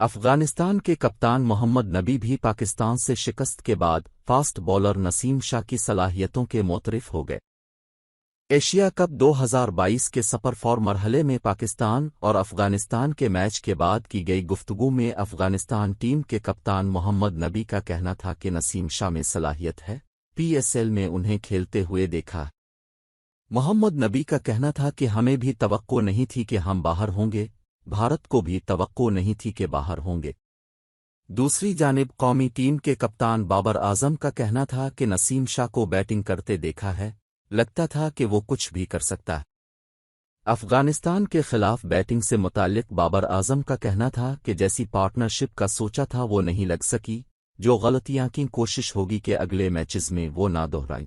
افغانستان کے کپتان محمد نبی بھی پاکستان سے شکست کے بعد فاسٹ بولر نسیم شاہ کی صلاحیتوں کے معترف ہو گئے۔ ایشیا کپ 2022 کے سپر 4 مرحلے میں پاکستان اور افغانستان کے میچ کے بعد کی گئی گفتگو میں افغانستان ٹیم کے کپتان محمد نبی کا کہنا تھا کہ نسیم شاہ میں صلاحیت ہے، پی ایس ایل میں انہیں کھیلتے ہوئے دیکھا۔ محمد نبی کا کہنا تھا کہ ہمیں بھی توقع نہیں تھی کہ ہم باہر ہوں گے، بھارت کو بھی توقع نہیں تھی کہ باہر ہوں گے۔ دوسری جانب قومی ٹیم کے کپتان بابر اعظم کا کہنا تھا کہ نسیم شاہ کو بیٹنگ کرتے دیکھا ہے، لگتا تھا کہ وہ کچھ بھی کر سکتا ہے۔ افغانستان کے خلاف بیٹنگ سے متعلق بابر اعظم کا کہنا تھا کہ جیسی پارٹنرشپ کا سوچا تھا وہ نہیں لگ سکی، جو غلطیاں کی کوشش ہوگی کہ اگلے میچز میں وہ نہ دہرائیں۔